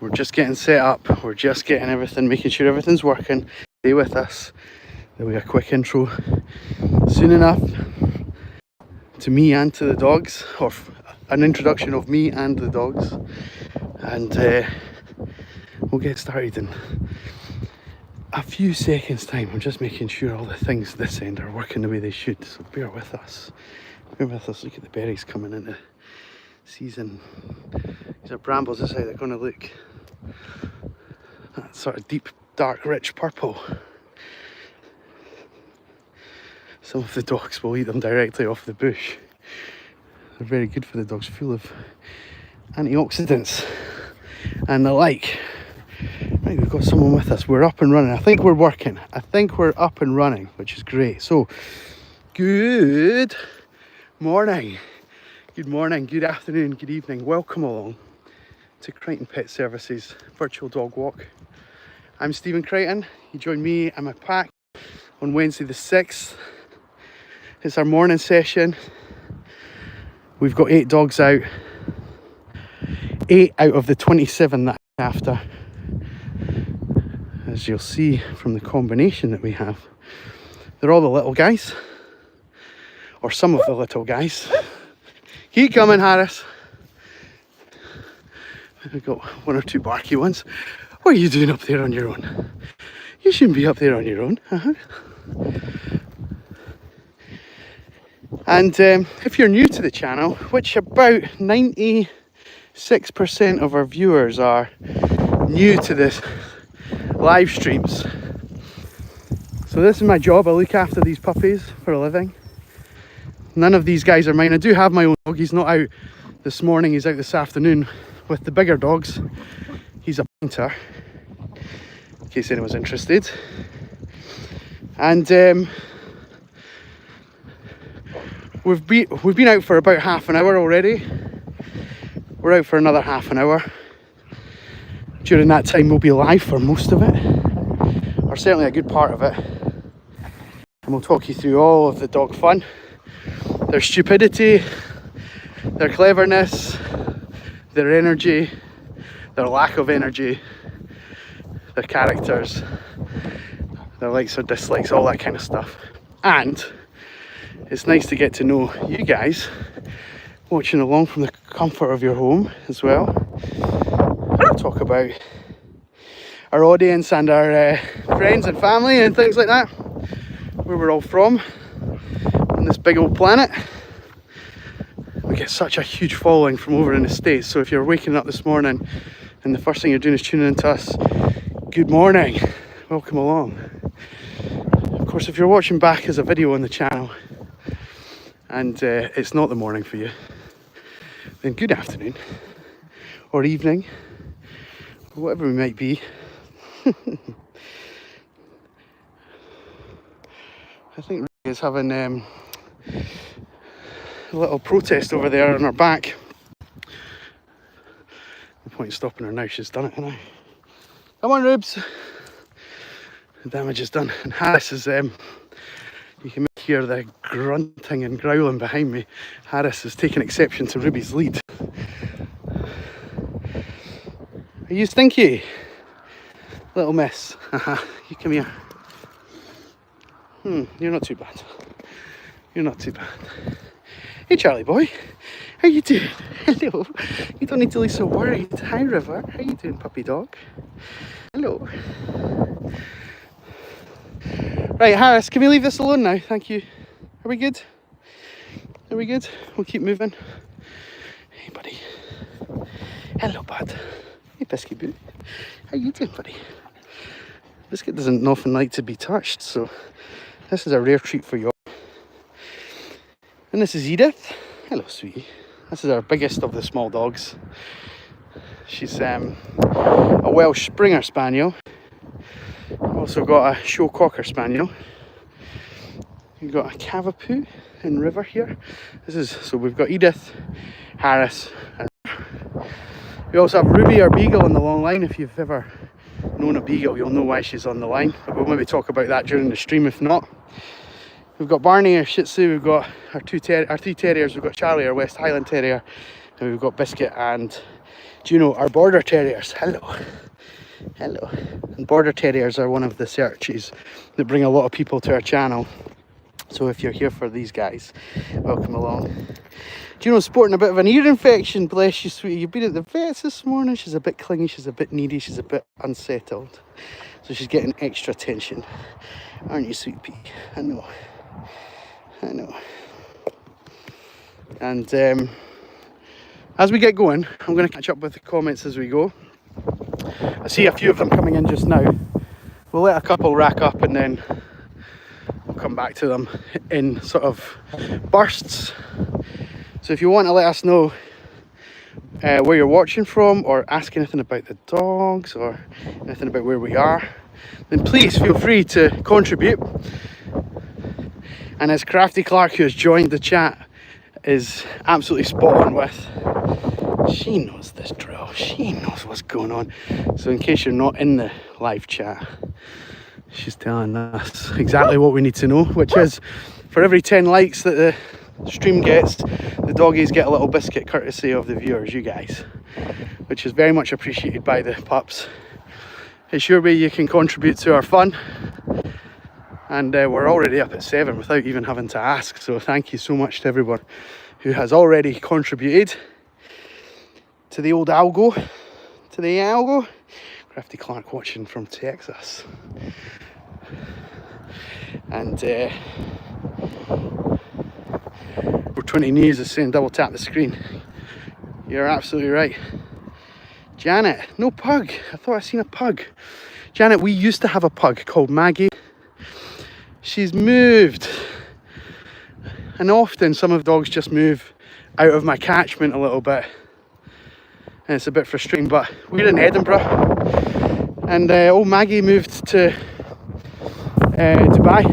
We're just getting set up. We're just getting everything, making sure everything's working. Stay with us. There'll be a quick intro soon enough to me and to the dogs, or an introduction of me and the dogs, and we'll get started in a few seconds time. I'm just making sure all the things this end are working the way they should, so bear with us. Bear with us. Look at the berries coming into season. These are brambles. This is how they're going to look. That sort of deep, dark, rich purple. Some of the dogs will eat them directly off the bush. They're very good for the dogs, full of antioxidants and the like. Right, we've got someone with us. We're up and running. I think we're working. I think we're up and running, which is great. So, good morning. Good morning, good afternoon, good evening. Welcome along to Crighton Pet Services Virtual Dog Walk. I'm Stephen Crighton. You join me and my pack on Wednesday the 6th. It's our morning session. We've got 8 dogs out. 8 out of the 27 that I'm after. As you'll see from the combination that we have. They're all the little guys. Or some of the little guys. Keep coming, Harris. We've got 1 or 2 barky ones. What are you doing up there on your own? You shouldn't be up there on your own. And if you're new to the channel, which about 96% of our viewers are new to this live streams. So this is my job. I look after these puppies for a living. None of these guys are mine. I do have my own dog. He's not out this morning. He's out this afternoon with the bigger dogs. He's a pointer, in case anyone's interested. And we've been out for about half an hour already. We're out for another half an hour. During that time we'll be live for most of it, or certainly a good part of it. And we'll talk you through all of the dog fun, their stupidity, their cleverness, their energy, their lack of energy, their characters, their likes or dislikes, all that kind of stuff. And it's nice to get to know you guys watching along from the comfort of your home as well. We'll talk about our audience and our friends and family and things like that, where we're all from on this big old planet. We get such a huge following from over in the States, so if you're waking up this morning and the first thing you're doing is tuning into us, good morning, welcome along. Of course, if you're watching back as a video on the channel and it's not the morning for you, then good afternoon or evening or whatever we might be. I think Ray is having a little protest over there on her back. No point in stopping her now, she's done it, hasn't I? Come on, Rubes. The damage is done. And Harris is, you can hear the grunting and growling behind me. Harris is taking exception to Ruby's lead. Are you stinky? Little miss. You come here. You're not too bad. You're not too bad. Hey Charlie boy, how you doing? Hello. You don't need to look so worried. Hi River, how you doing puppy dog? Hello. Right Harris, can we leave this alone now? Thank you. Are we good? Are we good? We'll keep moving. Hey buddy. Hello bud. Hey Biscuit Boo. How you doing buddy? Biscuit doesn't often like to be touched, so this is a rare treat for you. And this is Edith. Hello, sweetie. This is our biggest of the small dogs. She's a Welsh Springer Spaniel. We've also got a Show Cocker Spaniel. We've got a Cavapoo in River here. So we've got Edith, Harris, and we also have Ruby, our beagle, on the long line. If you've ever known a beagle, you'll know why she's on the line, but we'll maybe talk about that during the stream if not. We've got Barney, our Shih Tzu, we've got our 3 terriers, we've got Charlie, our West Highland Terrier, and we've got Biscuit and Do you know our border terriers? Hello. Hello. And border terriers are one of the searches that bring a lot of people to our channel. So if you're here for these guys, welcome along. Do you know, sporting a bit of an ear infection, bless you sweetie. You've been at the vets this morning. She's a bit clingy, she's a bit needy, she's a bit unsettled. So she's getting extra attention. Aren't you, sweet pea? I know. I know. And as we get going, I'm going to catch up with the comments as we go. I see a few of them coming in just now. We'll let a couple rack up and then we'll come back to them in sort of bursts. So if you want to let us know where you're watching from, or ask anything about the dogs, or anything about where we are, then please feel free to contribute. And as Crafty Clark, who has joined the chat, is absolutely spot on with, she knows this drill, she knows what's going on. So in case you're not in the live chat, she's telling us exactly what we need to know, which is for every 10 likes that the stream gets, the doggies get a little biscuit courtesy of the viewers, you guys, which is very much appreciated by the pups. It's your way you can contribute to our fun, and we're already up at 7 without even having to ask. So thank you so much to everyone who has already contributed to the old algo, to the algo. Crafty Clark watching from Texas. And we're 20 News is saying double tap the screen. You're absolutely right. Janet, no pug. I thought I seen a pug. Janet, we used to have a pug called Maggie. She's moved. And often some of the dogs just move out of my catchment a little bit. And it's a bit frustrating, but we're in Edinburgh. And old Maggie moved to Dubai.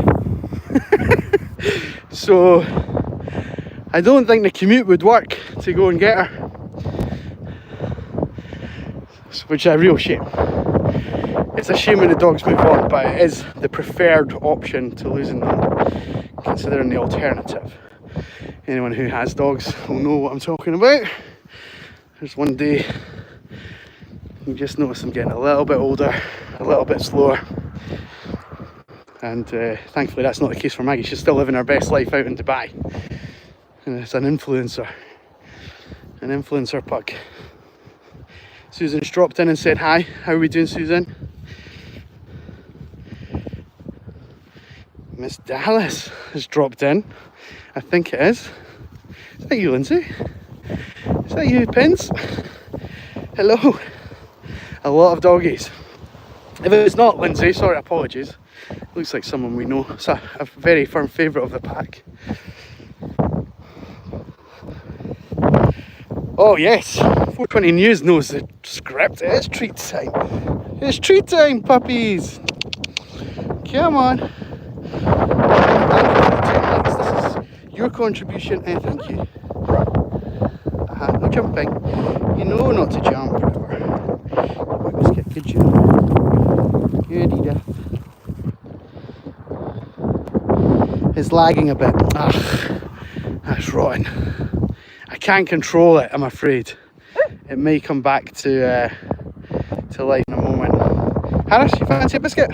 So I don't think the commute would work to go and get her, which is a real shame. It's a shame when the dogs move on, but it is the preferred option to losing them, considering the alternative. Anyone who has dogs will know what I'm talking about. There's one day you just notice them getting a little bit older, a little bit slower. And thankfully that's not the case for Maggie. She's still living her best life out in Dubai. And it's an influencer pug. Susan's dropped in and said hi. How are we doing, Susan? Miss Dallas has dropped in. I think it is. Is that you, Lindsay? Is that you, Pins? Hello. A lot of doggies. If it's not Lindsay, sorry, apologies. Looks like someone we know. It's a very firm favourite of the pack. Oh yes, 420 News knows the script. It's treat time. It's treat time, puppies. Come on. Thank you for the 10 likes. This is your contribution, and thank you. No jumping. You know not to jump, whatever. Let's get good job. Good, Edith. It's lagging a bit. That's rotten. I can't control it, I'm afraid. It may come back to life in a moment. Harris, you fancy a biscuit?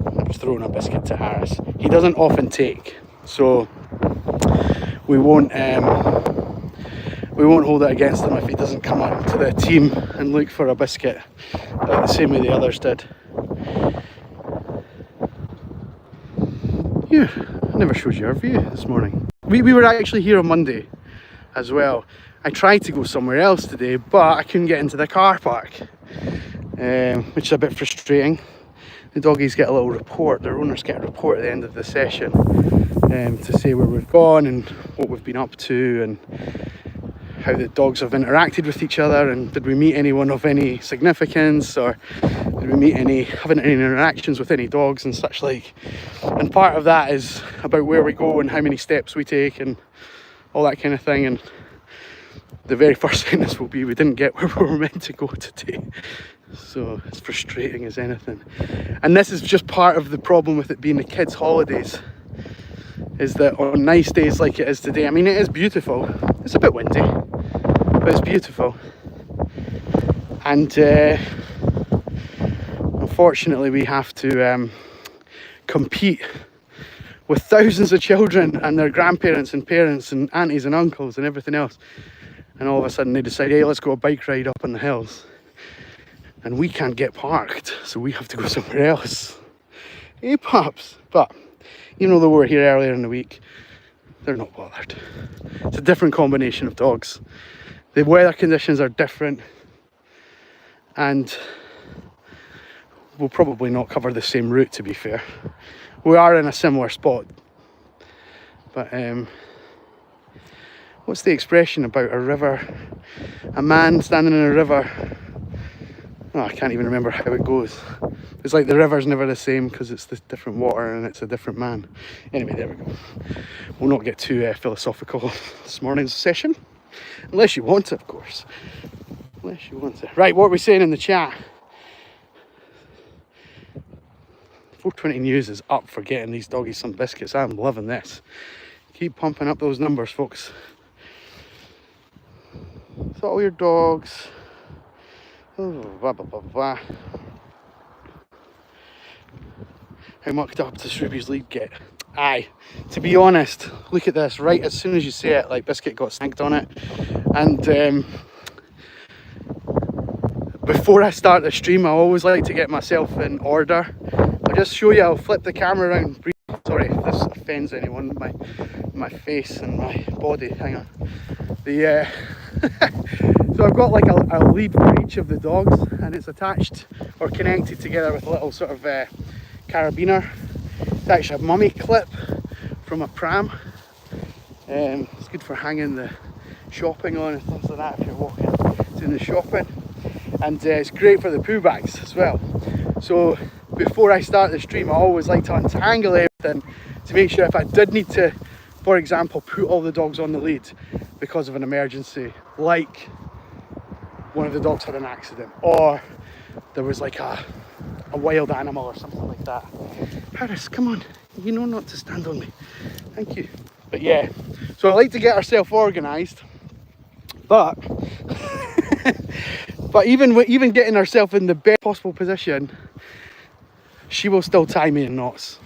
I'm just throwing a biscuit to Harris. He doesn't often take, so we won't hold it against him if he doesn't come up to the team and look for a biscuit the same way the others did. Yeah, I never showed you our view this morning. We were actually here on Monday as well. I tried to go somewhere else today, but I couldn't get into the car park, which is a bit frustrating. The doggies get a little report, their owners get a report at the end of the session to say where we've gone and what we've been up to and how the dogs have interacted with each other, and did we meet anyone of any significance, or did we have any interactions with any dogs and such like. And part of that is about where we go and how many steps we take and all that kind of thing. And the very first sentence will be, we didn't get where we were meant to go today. So it's frustrating as anything. And this is just part of the problem with it being the kids' holidays, is that on nice days like it is today, I mean, it is beautiful, it's a bit windy, but it's beautiful. And unfortunately we have to compete with thousands of children and their grandparents and parents and aunties and uncles and everything else, and all of a sudden they decide, hey, let's go a bike ride up in the hills, and we can't get parked, so we have to go somewhere else. Hey pups. But even though they were here earlier in the week, they're not bothered. It's a different combination of dogs. The weather conditions are different, and we'll probably not cover the same route, to be fair. We are in a similar spot, but what's the expression about a river? A man standing in a river. Oh, I can't even remember how it goes. It's like the river's never the same because it's the different water and it's a different man. Anyway, there we go. We'll not get too philosophical this morning's session, unless you want to, of course. Unless you want to. Right, what are we saying in the chat? 420 News is up for getting these doggies some biscuits. I'm loving this. Keep pumping up those numbers, folks. So all your dogs. Oh, blah, blah, blah, blah. How mucked up does Ruby's lead get? Aye, to be honest, look at this. Right as soon as you say it, like, biscuit got snagged on it. And before I start the stream, I always like to get myself in order. I'll just show you, I'll flip the camera around. Sorry if this offends anyone, my face and my body, hang on. So I've got like a lead for each of the dogs, and it's attached or connected together with a little sort of carabiner. It's actually a mummy clip from a pram. It's good for hanging the shopping on and things like that if you're walking doing the shopping. And it's great for the poo bags as well. So before I start the stream, I always like to untangle everything to make sure if I did need to, for example, put all the dogs on the lead because of an emergency, like one of the dogs had an accident, or there was like a wild animal or something like that. Harris, come on, you know not to stand on me. Thank you. But yeah, so I like to get ourselves organised, but but even getting ourselves in the best possible position, she will still tie me in knots.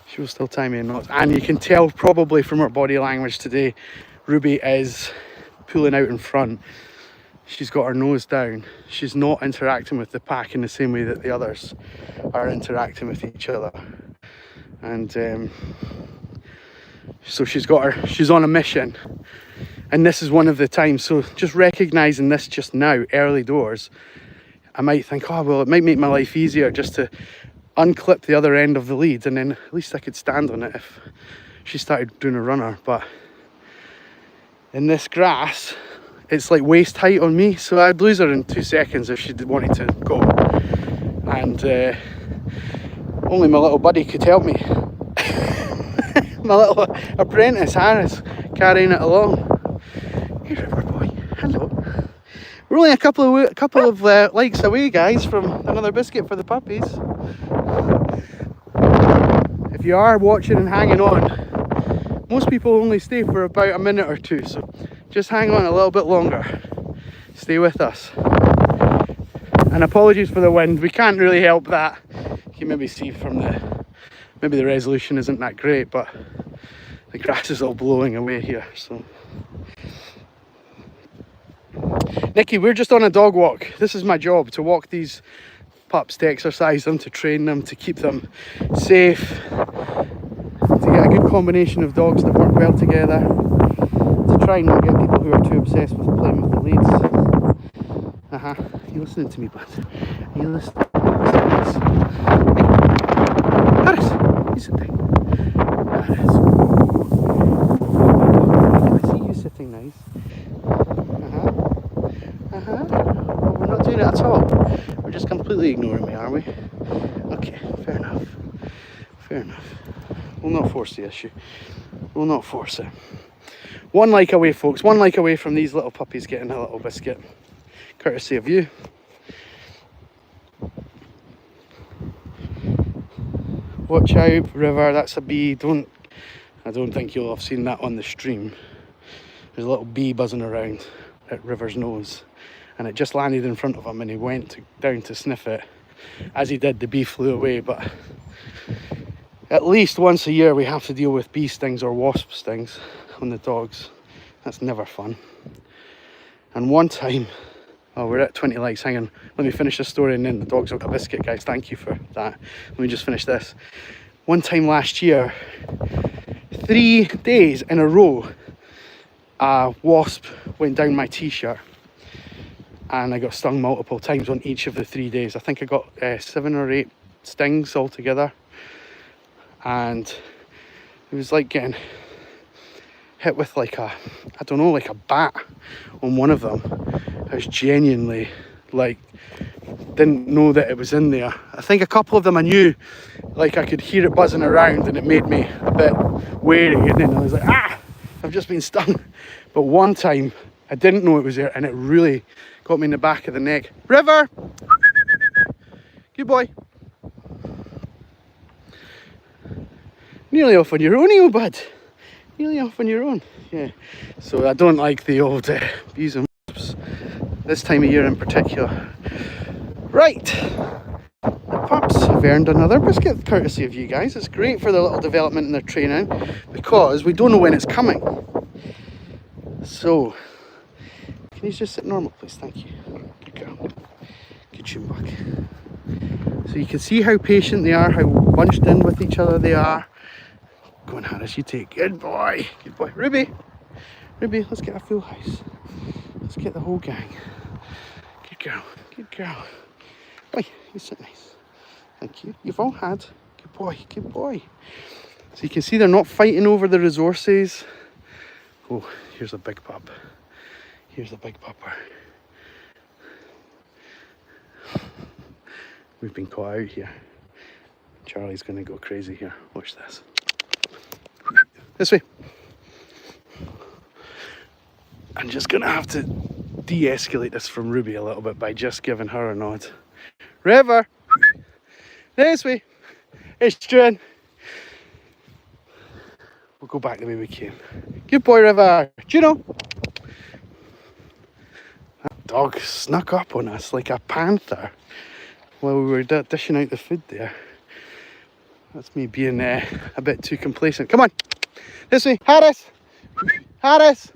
She will still tie me in knots. And you can tell probably from her body language today, Ruby is pulling out in front. She's got her nose down. She's not interacting with the pack in the same way that the others are interacting with each other. And so she's on a mission. And this is one of the times. So just recognising this just now, early doors, I might think, oh, well, it might make my life easier just to unclip the other end of the lead, and then at least I could stand on it if she started doing a runner. But in this grass, it's like waist height on me, so I'd lose her in 2 seconds if she wanted to go. And only my little buddy could help me. My little apprentice, Harris, carrying it along. Hey, River boy, hello. We're only a couple of likes away, guys, from another biscuit for the puppies. If you are watching and hanging on, most people only stay for about a minute or two, so just hang on a little bit longer. Stay with us. And apologies for the wind, we can't really help that. You can maybe see from maybe the resolution isn't that great, but the grass is all blowing away here, so. Nikki, we're just on a dog walk. This is my job, to walk these pups, to exercise them, to train them, to keep them safe, to get a good combination of dogs that work well together, to try and not get people who are too obsessed with playing with the leads. Are you listening to me, bud? Are you listening? Hey, Harris, you sit down. Harris. I see you sitting nice. Well, we're not doing it at all. We're just completely ignoring me, are we? Okay, fair enough. Fair enough. We'll not force the issue. We'll not force it. One like away, folks. One like away from these little puppies getting a little biscuit. Courtesy of you. Watch out, River. That's a bee. I don't think you'll have seen that on the stream. There's a little bee buzzing around at River's nose, and it just landed in front of him, and he went down to sniff it. As he did, the bee flew away. But at least once a year we have to deal with bee stings or wasp stings on the dogs. That's never fun. And one time, oh, we're at 20 likes. Hang on, let me finish this story and then the dogs will get a biscuit, guys. Thank you for that. Let me just finish this. One time last year, 3 days in a row, a wasp went down my t-shirt and I got stung multiple times on each of the 3 days. I think I got 7 or 8 stings altogether, and it was like getting hit with like a, I don't know, like a bat on one of them. I was genuinely like, didn't know that it was in there. I think a couple of them I knew, like I could hear it buzzing around and it made me a bit wary, and then I was like, ah, I've just been stung. But one time I didn't know it was there and it really got me in the back of the neck. River! Good boy. Nearly off on your own, you bud. Nearly off on your own. Yeah. So I don't like the old bees and wasps this time of year in particular. Right. The pups have earned another biscuit courtesy of you guys. It's great for their little development and their training because we don't know when it's coming. So, can you just sit normal, please? Thank you. Good girl. Good tune buck. So you can see how patient they are, how bunched in with each other they are. Go on, Harris, you take. Good boy. Good boy. Ruby. Ruby, let's get a full house. Let's get the whole gang. Good girl. Good girl. Boy, you sit nice. Thank you. You've all had. Good boy. Good boy. So you can see they're not fighting over the resources. Oh, here's a big pup. Here's a big pupper. We've been caught out here. Charlie's going to go crazy here. Watch this. This way. I'm just going to have to de-escalate this from Ruby a little bit by just giving her a nod. River! This way. It's Jen. We'll go back the way we came. Good boy, River. Juno. That dog snuck up on us like a panther while we were dishing out the food there. That's me being a bit too complacent. Come on. This way. Harris. Harris.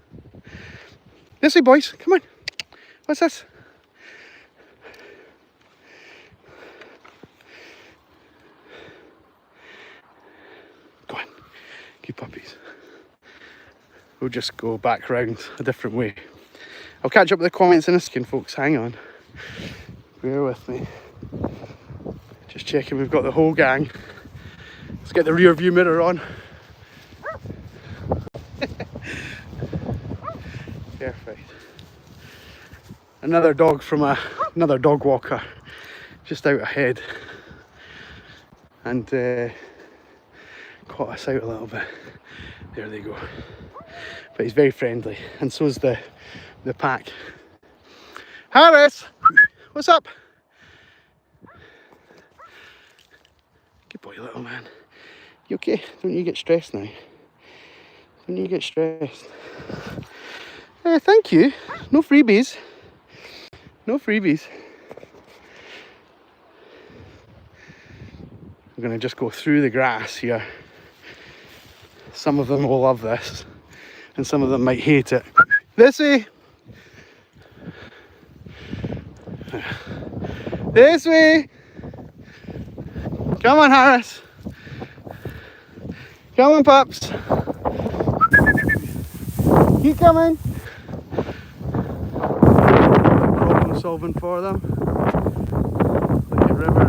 This way, boys. Come on. What's this? Go on. Good puppies. We'll just go back round a different way. I'll catch up with the comments in a second, folks. Hang on. Bear with me. Just checking we've got the whole gang. Let's get the rear view mirror on. Perfect. Another dog from another dog walker just out ahead, and caught us out a little bit. There they go. But he's very friendly, and so's the pack. Harris, what's up? Good boy, little man. You okay? Don't you get stressed now? Don't you get stressed? Thank you. No freebies. No freebies. I'm going to just go through the grass here. Some of them will love this, and some of them might hate it. This way. This way. Come on, Harris. Come on, pups. Keep coming. Problem solving for them. Look at River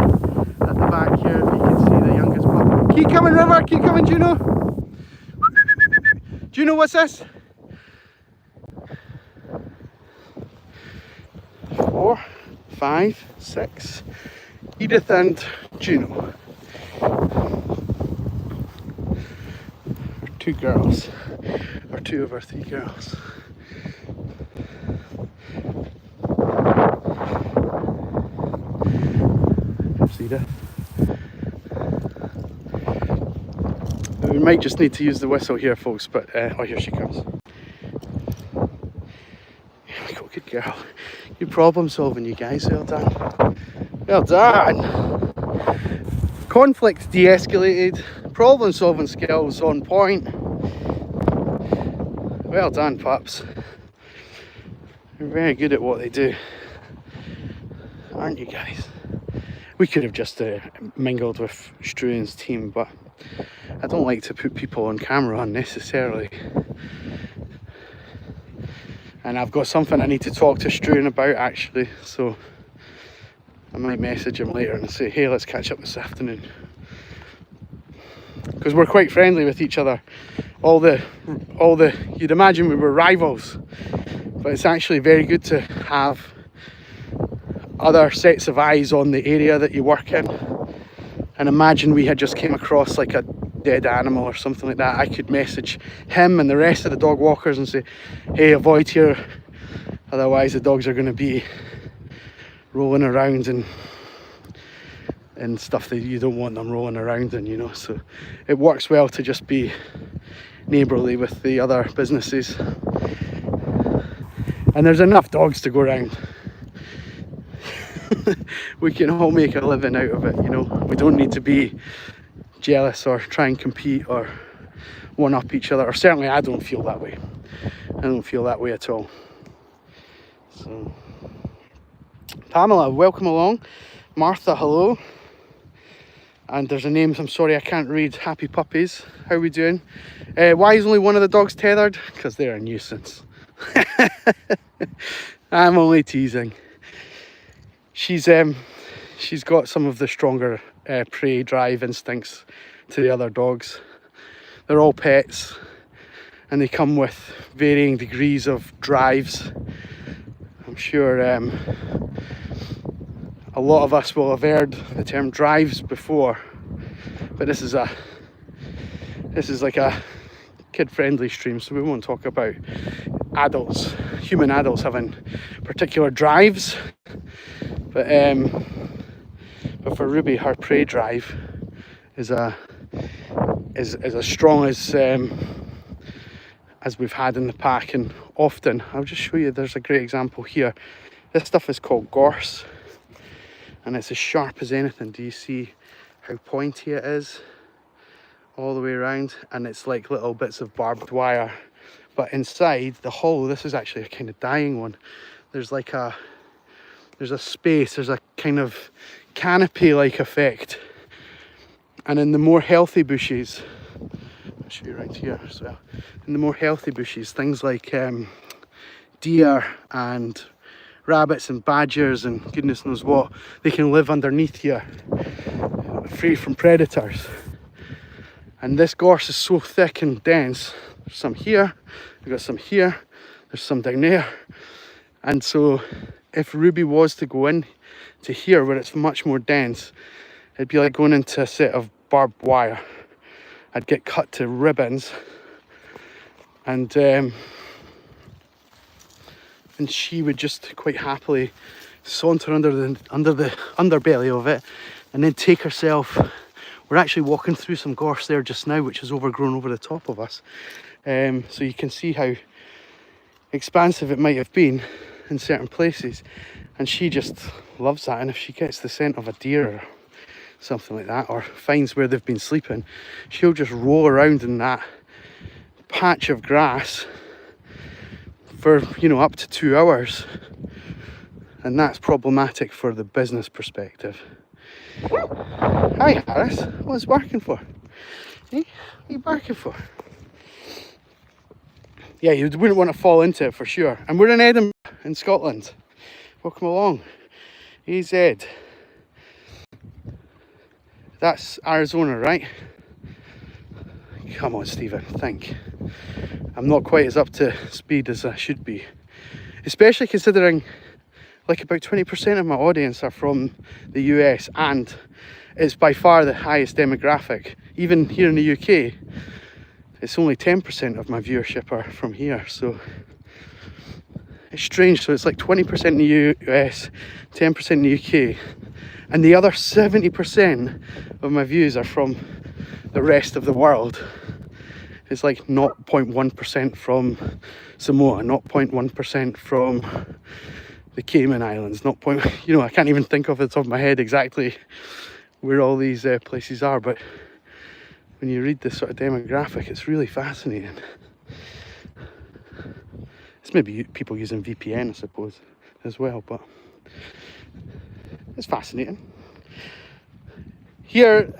at the back here, if you can see the youngest pup. Keep coming, River. Keep coming, Juno. Juno, what's this? 4, 5, 6. Edith and Juno. Our 2 girls. Or 2 of our 3 girls. There's Edith. We might just need to use the whistle here, folks, but oh, here she comes. Here we go, good girl. Good problem solving, you guys. Well done. Well done. Conflict de-escalated. Problem solving skills on point. Well done, pups. They're very good at what they do, aren't you guys? We could have just mingled with Struan's team, but I don't like to put people on camera unnecessarily. And I've got something I need to talk to Struan about actually, so I might message him later and say, hey, let's catch up this afternoon. Because we're quite friendly with each other. You'd imagine we were rivals, but it's actually very good to have other sets of eyes on the area that you work in. And imagine we had just came across like a dead animal or something like that. I could message him and the rest of the dog walkers and say, hey, avoid here, otherwise the dogs are going to be rolling around and stuff that you don't want them rolling around in, you know. So it works well to just be neighbourly with the other businesses, and there's enough dogs to go around. We can all make a living out of it, you know. We don't need to be jealous or try and compete or one up each other, or certainly I don't feel that way. I don't feel that way at all. So Pamela, welcome along. Martha, hello. And there's a name, I'm sorry I can't read. Happy Puppies, how are we doing? Why is only one of the dogs tethered? Because they're a nuisance. I'm only teasing. She's got some of the stronger prey drive instincts to the other dogs. They're all pets and they come with varying degrees of drives. I'm sure a lot of us will have heard the term drives before, but this is like a kid-friendly stream, so we won't talk about human adults having particular drives. But for Ruby, her prey drive is as strong as we've had in the pack, and often I'll just show you. There's a great example here. This stuff is called gorse, and it's as sharp as anything. Do you see how pointy it is all the way around? And it's like little bits of barbed wire, but inside the hole, this is actually a kind of dying one. There's a space, there's a kind of canopy like effect. And in the more healthy bushes, I'll show you right here as well, in the more healthy bushes, things like deer and rabbits and badgers and goodness knows what, they can live underneath here, free from predators. And this gorse is so thick and dense. There's some here, we've got some here, there's some down there. And so if Ruby was to go in to here where it's much more dense, it'd be like going into a set of barbed wire. I'd get cut to ribbons, and she would just quite happily saunter under the underbelly of it and then take herself. We're actually walking through some gorse there just now, which is overgrown over the top of us. So you can see how expansive it might have been in certain places. And she just loves that. And if she gets the scent of a deer or something like that, or finds where they've been sleeping, she'll just roll around in that patch of grass for, you know, up to 2 hours. And that's problematic for the business perspective. Hi Harris, what's barking for? Hey, what are you barking for? Yeah, you wouldn't want to fall into it for sure. And we're in Edinburgh in Scotland. Welcome along. AZ. That's Arizona, right? Come on, Stephen, think. I'm not quite as up to speed as I should be. Especially considering like about 20% of my audience are from the US, and it's by far the highest demographic. Even here in the UK, it's only 10% of my viewership are from here, so it's strange. So it's like 20% in the US, 10% in the UK, and the other 70% of my views are from the rest of the world. It's like 0.1% from Samoa, 0.1% from the Cayman Islands, not point, you know, I can't even think off the top of my head exactly where all these places are, but when you read this sort of demographic, it's really fascinating. It's maybe people using VPN, I suppose, as well, but it's fascinating. Here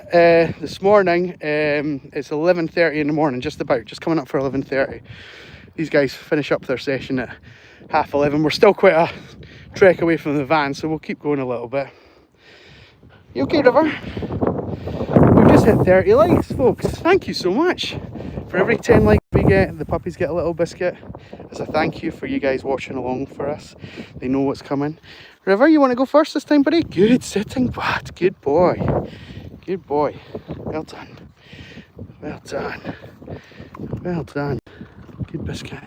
this morning, it's 11:30 in the morning, just coming up for 11:30. These guys finish up their session at 11:30. We're still quite a trek away from the van, so we'll keep going a little bit. You okay, River? We've just hit 30 likes, folks. Thank you so much. For every 10 likes we get, the puppies get a little biscuit as a thank you for you guys watching along for us. They know what's coming. River, you want to go first this time, buddy? Good sitting, bud. Good boy. Good boy. Well done. Well done. Well done. Good biscuit.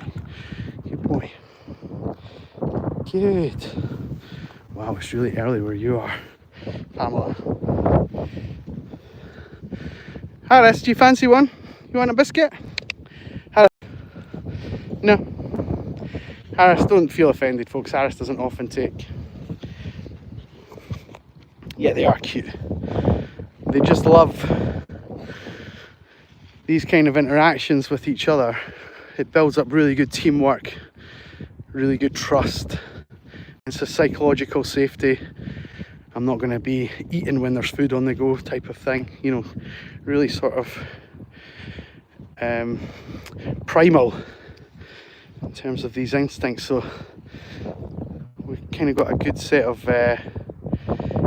Good boy. Good. Wow, it's really early where you are, Pamela. Harris, do you fancy one? You want a biscuit? Harris? No. Harris, don't feel offended, folks. Harris doesn't often take. Yeah, they are cute. They just love these kind of interactions with each other. It builds up really good teamwork, really good trust. It's a psychological safety. I'm not going to be eating when there's food on the go type of thing. You know, really sort of primal in terms of these instincts. So we've kind of got a good set of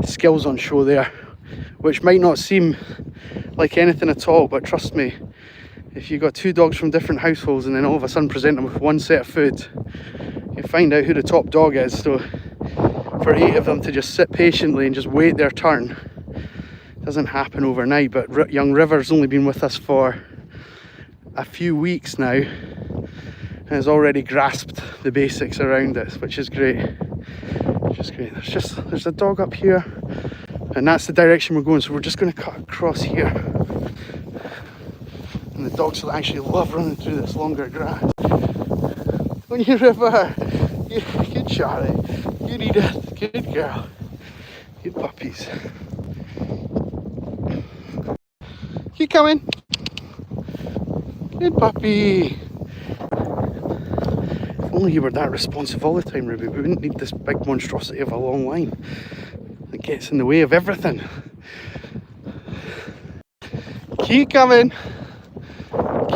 skills on show there, which might not seem like anything at all, but trust me, if you've got two dogs from different households and then all of a sudden present them with one set of food, you find out who the top dog is. So for 8 of them to just sit patiently and just wait their turn doesn't happen overnight. But young River's only been with us for a few weeks now and has already grasped the basics around it, which is great. Which is great. There's a dog up here, and that's the direction we're going, so we're just going to cut across here. And the dogs will actually love running through this longer grass. On your River, good Charlie, you need it, good girl, good puppies. Keep coming, good puppy. If only you were that responsive all the time, Ruby, we wouldn't need this big monstrosity of a long line that gets in the way of everything. Keep coming.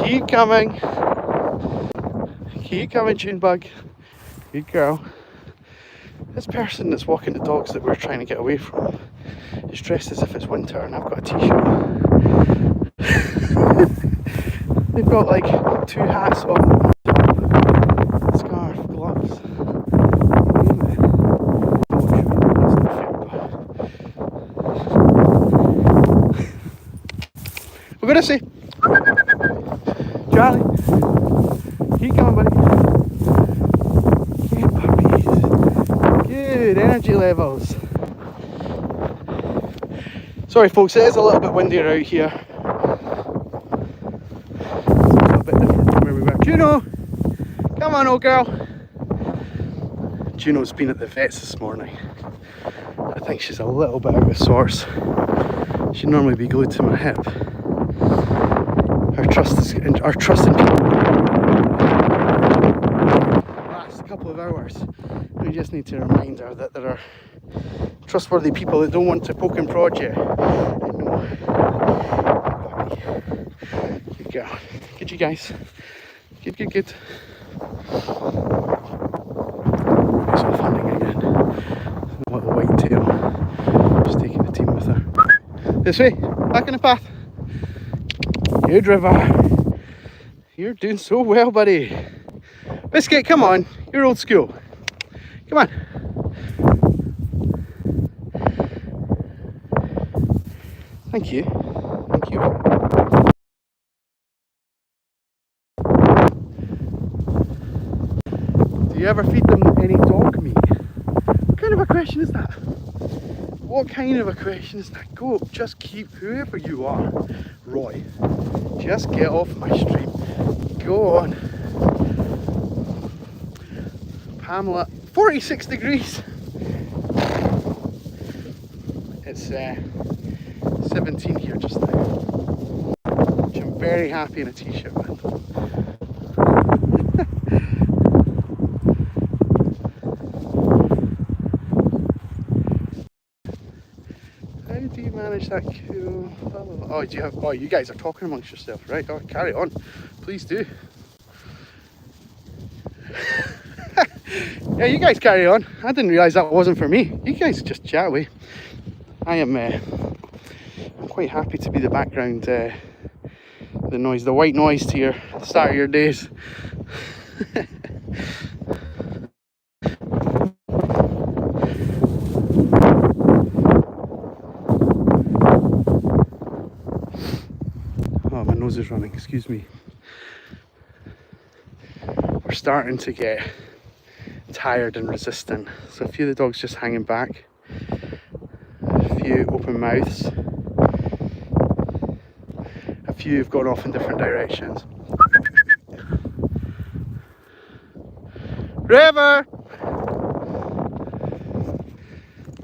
Keep coming. Keep coming, Junebug. Good girl. This person that's walking the dogs that we're trying to get away from is dressed as if it's winter, and I've got a t-shirt. They've got like 2 hats on, scarf, gloves. We're gonna see. Charlie, keep coming, buddy. Good puppies. Good energy levels. Sorry folks, it is a little bit windier out here. It's a bit different from where we were. Juno! Come on, old girl. Juno's been at the vets this morning. I think she's a little bit out of sorts. She'd normally be glued to my hip. Our trust in people lasts a couple of hours. We just need to remind her that there are trustworthy people that don't want to poke and prod you. Good girl. Good, you guys. Good, good, good. It's all funding again. A little white tail. Just taking the team with her. This way. Back in the path. Good, River. You're doing so well, buddy. Biscuit, come on. You're old school. Come on. Thank you. Thank you. Do you ever feed them any dog meat? What kind of a question is that? What kind of a question is that? Go, just keep, whoever you are, Roy, just get off my stream. go on. Pamela, 46 degrees. It's 17 here just now, which I'm very happy in a t-shirt with. How do you manage that cool? Oh, do you have? Oh, you guys are talking amongst yourselves, right? Oh, carry on, please do. Yeah, you guys carry on. I didn't realise that wasn't for me. You guys just chat away. I am I'm quite happy to be the background, the noise, the white noise to your start of your days. Oh, my nose is running, excuse me. We're starting to get tired and resistant, so a few of the dogs just hanging back, a few open mouths, a few have gone off in different directions. River!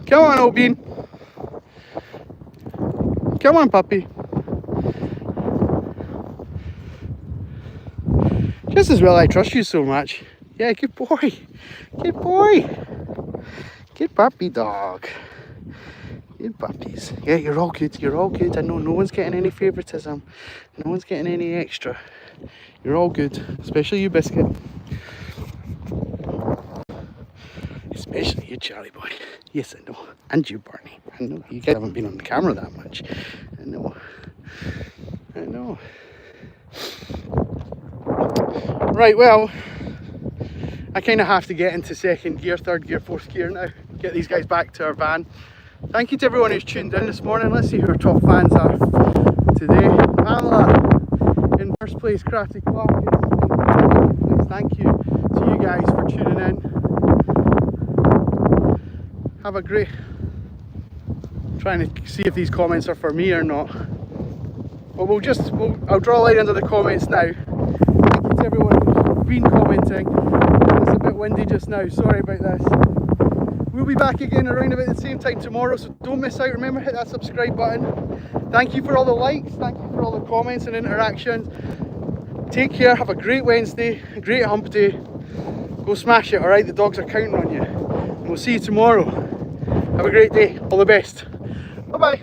Come on, Obin! Come on, puppy! Just as well I trust you so much. Yeah, good boy. Good boy. Good puppy dog. Good puppies. Yeah, you're all good. You're all good. I know no one's getting any favouritism. No one's getting any extra. You're all good. Especially you, Biscuit. Especially you, Charlie boy. Yes, I know. And you, Barney. I know. You guys haven't been on the camera that much. I know. I know. Right, well, I kind of have to get into second gear, third gear, fourth gear now. Get these guys back to our van. Thank you to everyone who's tuned in this morning. Let's see who our top fans are today. Pamela in first place, Crafty Clark in second place. Thank you to you guys for tuning in. Have a great... I'm trying to see if these comments are for me or not. But I'll draw a line under the comments now. Thank you to everyone who's been commenting. It's a bit windy just now, sorry about this. We'll be back again around about the same time tomorrow, so don't miss out. Remember, hit that subscribe button. Thank you for all the likes, thank you for all the comments and interactions. Take care, have a great Wednesday, a great hump day. Go smash it, alright? The dogs are counting on you. And we'll see you tomorrow. Have a great day, all the best. Bye bye.